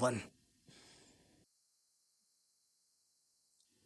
1।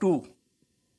2,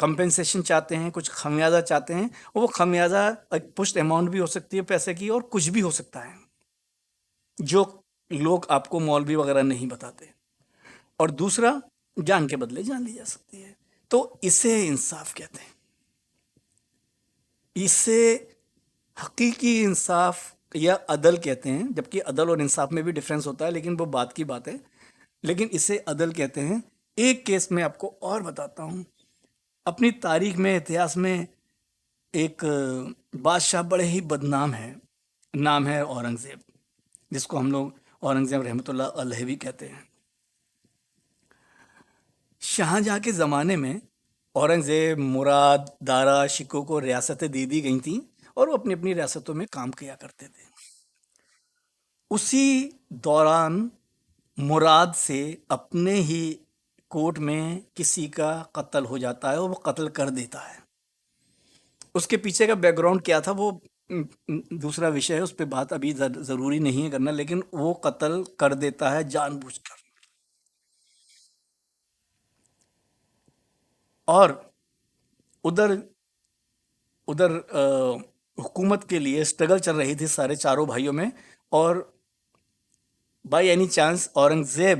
compensation چاہتے ہیں، کچھ خمیازہ چاہتے ہیں، اور وہ خمیازہ ایک پشت اماؤنٹ بھی ہو سکتی ہے پیسے کی، اور کچھ بھی ہو سکتا ہے جو لوگ آپ کو مولوی وغیرہ نہیں بتاتے، اور دوسرا جان کے بدلے جان لی جا سکتی ہے. تو اسے انصاف کہتے ہیں، اسے حقیقی انصاف یا عدل کہتے ہیں، جبکہ عدل اور انصاف میں بھی ڈفرینس ہوتا ہے، لیکن وہ بات کی بات ہے. لیکن اسے عدل کہتے ہیں. ایک کیس میں آپ کو اور بتاتا ہوں. اپنی تاریخ میں، اتہاس میں، ایک بادشاہ بڑے ہی بدنام ہے، نام ہے اورنگزیب، جس کو ہم لوگ اورنگزیب رحمۃ اللہ علیہ بھی کہتے ہیں. شاہجہاں کے زمانے میں اورنگزیب، مراد، دارا، شکو کو ریاستیں دے دی گئی تھیں، اور وہ اپنی اپنی ریاستوں میں کام کیا کرتے تھے. اسی دوران مراد سے اپنے ہی کوٹ میں کسی کا قتل ہو جاتا ہے، اور وہ قتل کر دیتا ہے. اس کے پیچھے کا بیک گراؤنڈ کیا تھا وہ دوسرا وشے ہے، اس پہ بات ابھی ضروری نہیں ہے کرنا، لیکن وہ قتل کر دیتا ہے جان بوجھ کر. اور ادھر ادھر حکومت کے لیے اسٹرگل چل رہی تھی سارے چاروں بھائیوں میں، اور بائی اینی چانس اورنگزیب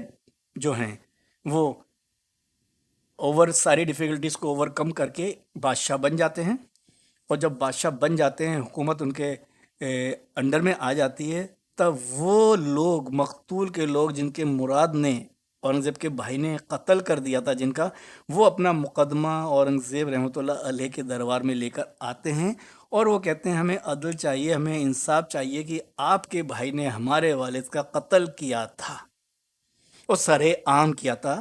جو ہیں وہ ساری ڈیفیکلٹیز کو اوور کم کر کے بادشاہ بن جاتے ہیں. اور جب بادشاہ بن جاتے ہیں، حکومت ان کے انڈر میں آ جاتی ہے، تب وہ لوگ، مقتول کے لوگ جن کے مراد نے، اورنگزیب کے بھائی نے قتل کر دیا تھا جن کا، وہ اپنا مقدمہ اورنگزیب رحمۃ اللہ علیہ کے دربار میں لے کر آتے ہیں، اور وہ کہتے ہیں ہمیں عدل چاہیے، ہمیں انصاف چاہیے کہ آپ کے بھائی نے ہمارے والد کا قتل کیا تھا، اور سرے عام کیا تھا،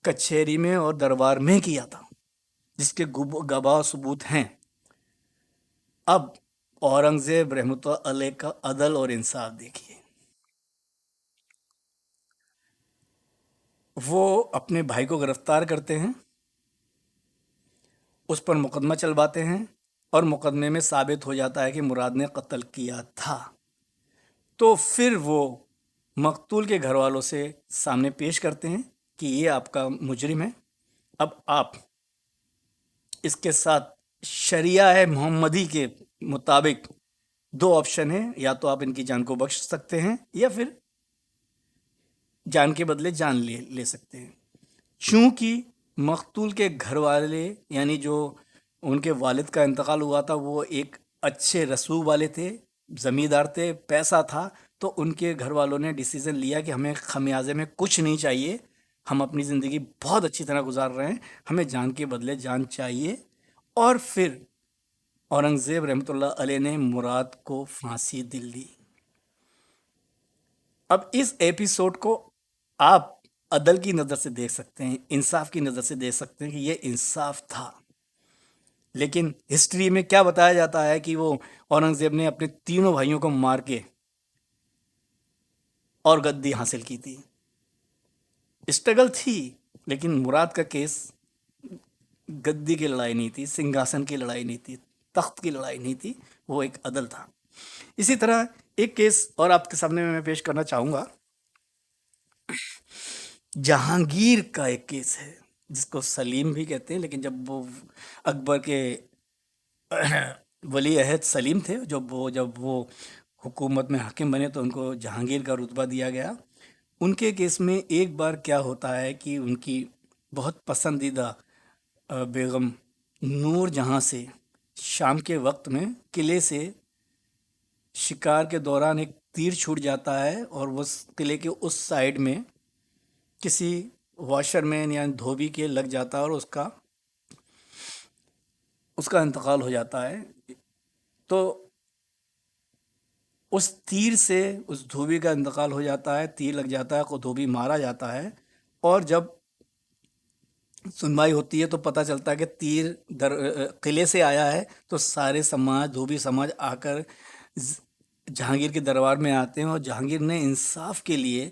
کچہری میں اور دربار میں کیا تھا، جس کے گواہ ثبوت ہیں. اب اورنگزیب رحمۃ اللہ علیہ کا عدل اور انصاف دیکھیے. وہ اپنے بھائی کو گرفتار کرتے ہیں، اس پر مقدمہ چلواتے ہیں، اور مقدمے میں ثابت ہو جاتا ہے کہ مراد نے قتل کیا تھا. تو پھر وہ مقتول کے گھر والوں سے سامنے پیش کرتے ہیں کہ یہ آپ کا مجرم ہے. اب آپ اس کے ساتھ شریعہ محمدی کے مطابق دو آپشن ہیں، یا تو آپ ان کی جان کو بخش سکتے ہیں، یا پھر جان کے بدلے جان لے سکتے ہیں. چونکہ مقتول کے گھر والے، یعنی جو ان کے والد کا انتقال ہوا تھا، وہ ایک اچھے رسوخ والے تھے، زمیندار تھے، پیسہ تھا، تو ان کے گھر والوں نے ڈیسیزن لیا کہ ہمیں خمیازے میں کچھ نہیں چاہیے، ہم اپنی زندگی بہت اچھی طرح گزار رہے ہیں، ہمیں جان کے بدلے جان چاہیے. اور پھر اورنگزیب رحمۃ اللہ علیہ نے مراد کو پھانسی دل دی. اب اس ایپیسوڈ کو آپ عدل کی نظر سے دیکھ سکتے ہیں، انصاف کی نظر سے دیکھ سکتے ہیں کہ یہ انصاف تھا. لیکن ہسٹری میں کیا بتایا جاتا ہے کہ وہ اورنگزیب نے اپنے تینوں بھائیوں کو مار کے اور گدی حاصل کی تھی. اسٹرگل تھی، لیکن مراد کا کیس گدی کی لڑائی نہیں تھی، سنگھاسن کی لڑائی نہیں تھی، تخت کی لڑائی نہیں تھی، وہ ایک عدل تھا. اسی طرح ایک کیس اور آپ کے سامنے میں پیش کرنا چاہوں گا. جہانگیر کا ایک کیس ہے، جس کو سلیم بھی کہتے ہیں، لیکن جب وہ اکبر کے ولی عہد سلیم تھے، جب وہ حکومت میں حاکم بنے تو ان کو جہانگیر کا رتبہ دیا گیا. ان کے کیس میں ایک بار کیا ہوتا ہے کہ ان کی بہت پسندیدہ بیگم نور جہاں سے شام کے وقت میں قلعے سے شکار کے دوران ایک تیر چھوٹ جاتا ہے، اور وہ قلعے کے اس سائڈ میں کسی واشر مین یا دھوبی کے لگ جاتا ہے، اور اس کا انتقال ہو جاتا ہے. تو اس تیر سے اس دھوبی کا انتقال ہو جاتا ہے، تیر لگ جاتا ہے، کو دھوبی مارا جاتا ہے. اور جب سنوائی ہوتی ہے تو پتہ چلتا ہے کہ تیر قلعے سے آیا ہے. تو سارے سماج، دھوبی سماج آ کر جہانگیر کے دربار میں آتے ہیں، اور جہانگیر نے انصاف کے لیے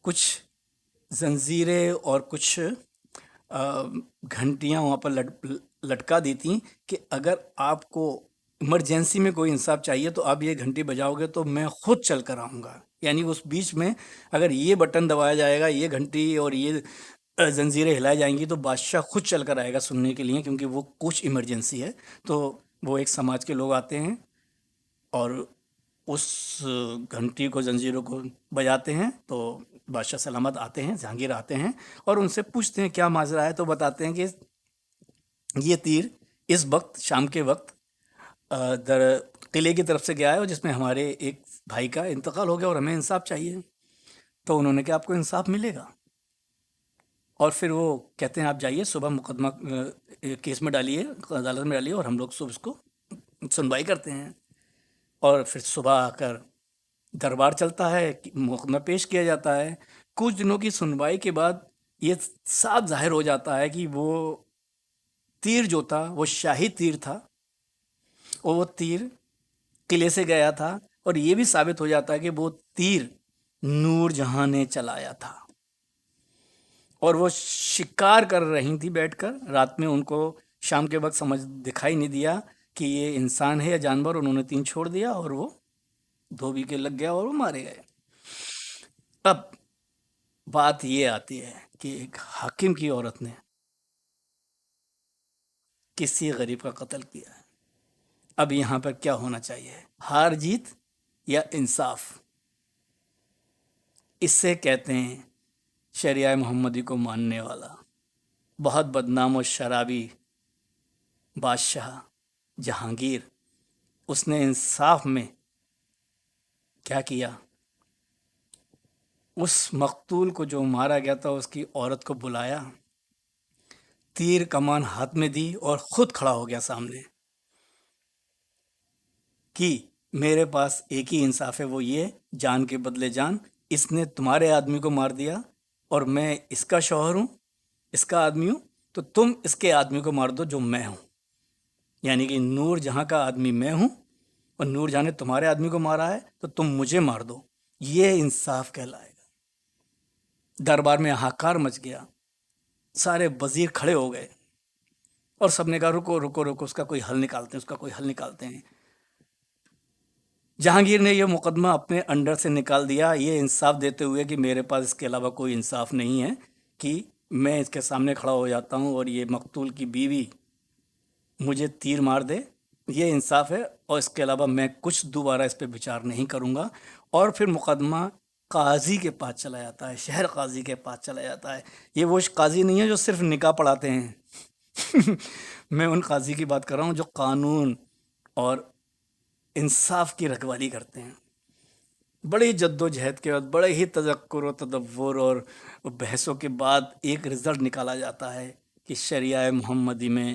کچھ زنجیریں اور کچھ گھنٹیاں وہاں پر لٹکا دی تھیں کہ اگر آپ کو ایمرجنسی میں کوئی انصاف چاہیے تو آپ یہ گھنٹی بجاؤ گے تو میں خود چل کر آؤں گا. یعنی اس بیچ میں اگر یہ بٹن دبایا جائے گا، یہ گھنٹی اور یہ زنجیریں ہلائی جائیں گی تو بادشاہ خود چل کر آئے گا سننے کے لیے، کیونکہ وہ کچھ ایمرجنسی ہے۔ تو وہ ایک سماج کے لوگ آتے ہیں اور اس گھنٹی کو، زنجیروں کو بجاتے ہیں، تو بادشاہ سلامت آتے ہیں، جہانگیر آتے ہیں اور ان سے پوچھتے ہیں کیا ماجرا ہے، تو بتاتے ہیں کہ یہ تیر اس وقت شام کے وقت در قلعے کی طرف سے گیا ہے، اور جس میں ہمارے ایک بھائی کا انتقال ہو گیا اور ہمیں انصاف چاہیے۔ تو انہوں نے کہا آپ کو انصاف ملے گا، اور پھر وہ کہتے ہیں آپ جائیے صبح مقدمہ کیس میں ڈالیے، عدالت میں ڈالیے، اور ہم لوگ صبح اس کو سنوائی کرتے ہیں۔ اور پھر صبح آ کر دربار چلتا ہے، مقدمہ پیش کیا جاتا ہے۔ کچھ دنوں کی سنوائی کے بعد یہ صاف ظاہر ہو جاتا ہے کہ وہ تیر جو تھا وہ شاہی تیر تھا، اور وہ تیر قلعے سے گیا تھا، اور یہ بھی ثابت ہو جاتا ہے کہ وہ تیر نور جہاں نے چلایا تھا، اور وہ شکار کر رہی تھی بیٹھ کر رات میں۔ ان کو شام کے وقت سمجھ دکھائی نہیں دیا کہ یہ انسان ہے یا جانور، انہوں نے تین چھوڑ دیا اور وہ دھوبی کے لگ گیا اور وہ مارے گئے۔ اب بات یہ آتی ہے کہ ایک حاکم کی عورت نے کسی غریب کا قتل کیا ہے۔ اب یہاں پر کیا ہونا چاہیے، ہار جیت یا انصاف؟ اس سے کہتے ہیں شریعہ محمدی کو ماننے والا بہت بدنام و شرابی بادشاہ جہانگیر، اس نے انصاف میں کیا کیا، اس مقتول کو جو مارا گیا تھا اس کی عورت کو بلایا، تیر کمان ہاتھ میں دی اور خود کھڑا ہو گیا سامنے کہ میرے پاس ایک ہی انصاف ہے، وہ یہ جان کے بدلے جان۔ اس نے تمہارے آدمی کو مار دیا اور میں اس کا شوہر ہوں، اس کا آدمی ہوں، تو تم اس کے آدمی کو مار دو جو میں ہوں، یعنی کہ نور جہاں کا آدمی میں ہوں اور نور جہاں نے تمہارے آدمی کو مارا ہے تو تم مجھے مار دو۔ یہ انصاف کہلائے گا۔ دربار میں ہاکار مچ گیا، سارے وزیر کھڑے ہو گئے اور سب نے کہا رکو رکو رکو، اس کا کوئی حل نکالتے ہیں، اس کا کوئی حل نکالتے ہیں۔ جہانگیر نے یہ مقدمہ اپنے انڈر سے نکال دیا، یہ انصاف دیتے ہوئے کہ میرے پاس اس کے علاوہ کوئی انصاف نہیں ہے کہ میں اس کے سامنے کھڑا ہو جاتا ہوں اور یہ مقتول کی بیوی مجھے تیر مار دے، یہ انصاف ہے، اور اس کے علاوہ میں کچھ دوبارہ اس پہ بچار نہیں کروں گا۔ اور پھر مقدمہ قاضی کے پاس چلا جاتا ہے، شہر قاضی کے پاس چلا جاتا ہے۔ یہ وہ قاضی نہیں ہے جو صرف نکاح پڑھاتے ہیں میں ان قاضی کی بات کر رہا ہوں جو قانون اور انصاف کی رکھوالی کرتے ہیں۔ بڑی جد و جہد کے بعد، بڑے ہی تذکر و تدور اور بحثوں کے بعد ایک رزلٹ نکالا جاتا ہے کہ شریعہ محمدی میں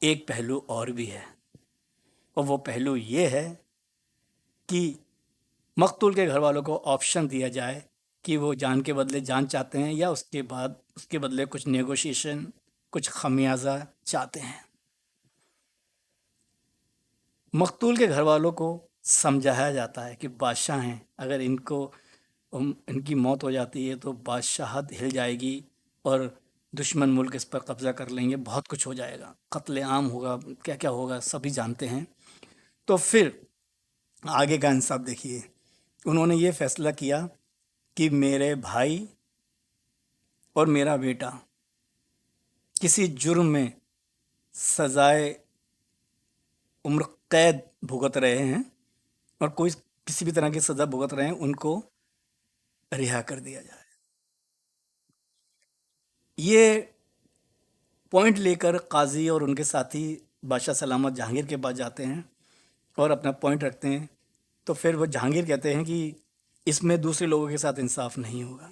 ایک پہلو اور بھی ہے، اور وہ پہلو یہ ہے کہ مقتول کے گھر والوں کو آپشن دیا جائے کہ وہ جان کے بدلے جان چاہتے ہیں یا اس کے بعد اس کے بدلے کچھ نیگوشیشن، کچھ خمیازہ چاہتے ہیں۔ مقتول کے گھر والوں کو سمجھایا جاتا ہے کہ بادشاہ ہیں، اگر ان کی موت ہو جاتی ہے تو بادشاہت ہل جائے گی اور دشمن ملک اس پر قبضہ کر لیں گے، بہت کچھ ہو جائے گا، قتل عام ہوگا، کیا کیا ہوگا سبھی جانتے ہیں۔ تو پھر آگے کا انصاف دیکھیے، انہوں نے یہ فیصلہ کیا کہ میرے بھائی اور میرا بیٹا کسی جرم میں سزائے عمر قید بھگت رہے ہیں اور کوئی کسی بھی طرح کی سزا بھگت رہے ہیں، ان کو رہا کر دیا جائے۔ یہ پوائنٹ لے کر قاضی اور ان کے ساتھی بادشاہ سلامت جہانگیر کے پاس جاتے ہیں اور اپنا پوائنٹ رکھتے ہیں، تو پھر وہ جہانگیر کہتے ہیں کہ اس میں دوسرے لوگوں کے ساتھ انصاف نہیں ہوگا۔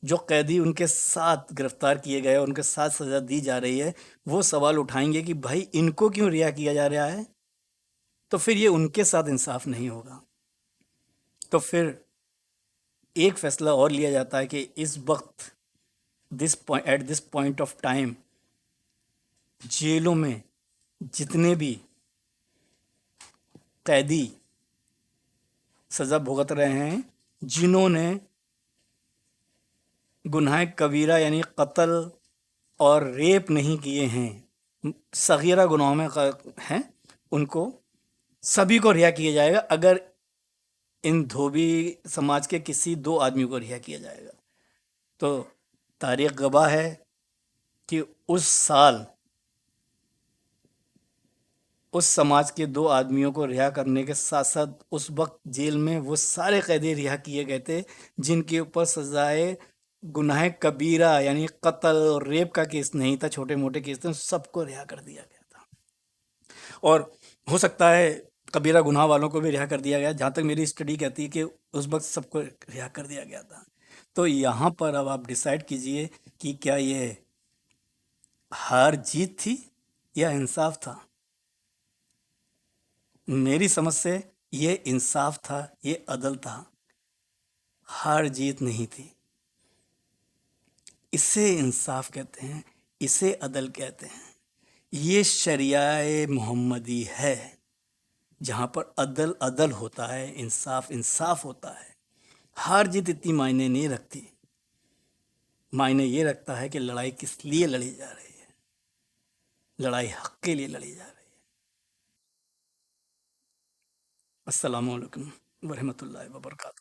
جو قیدی ان کے ساتھ گرفتار کیے گئے، ان کے ساتھ سزا دی جا رہی ہے، وہ سوال اٹھائیں گے کہ بھائی ان کو کیوں رہا کیا جا رہا ہے، تو پھر یہ ان کے ساتھ انصاف نہیں ہوگا۔ تو پھر ایک فیصلہ اور لیا جاتا ہے کہ اس وقت at this point of time جیلوں میں جتنے بھی قیدی سزا بھگت رہے ہیں، جنہوں نے گناہ کبیرہ یعنی قتل اور ریپ نہیں کیے ہیں، صغیرہ گناہوں میں ہیں، ان کو سبھی کو رہا کیا جائے گا، اگر ان دھوبی سماج کے کسی دو آدمی کو رہا کیا جائے گا۔ تو تاریخ گواہ ہے کہ اس سال اس سماج کے دو آدمیوں کو رہا کرنے کے ساتھ ساتھ اس وقت جیل میں وہ سارے قیدی رہا کیے گئے تھے جن کے اوپر سزائے گناہ کبیرہ یعنی قتل اور ریپ کا کیس نہیں تھا، چھوٹے موٹے کیس تھے، ان سب کو رہا کر دیا گیا تھا۔ اور ہو سکتا ہے کبیرہ گناہ والوں کو بھی رہا کر دیا گیا، جہاں تک میری اسٹڈی کہتی ہے کہ اس وقت سب کو رہا کر دیا گیا تھا۔ تو یہاں پر اب آپ ڈیسائیڈ کیجئے کہ کیا یہ ہار جیت تھی یا انصاف تھا؟ میری سمجھ سے یہ انصاف تھا، یہ عدل تھا، ہار جیت نہیں تھی۔ اسے انصاف کہتے ہیں، اسے عدل کہتے ہیں۔ یہ شریعہ محمدی ہے، جہاں پر عدل عدل ہوتا ہے، انصاف انصاف ہوتا ہے۔ ہار جیت اتنی معنی نہیں رکھتی، معنی یہ رکھتا ہے کہ لڑائی کس لیے لڑی جا رہی ہے، لڑائی حق کے لیے لڑی جا رہی ہے۔ السلام علیکم ورحمۃ اللہ وبرکاتہ۔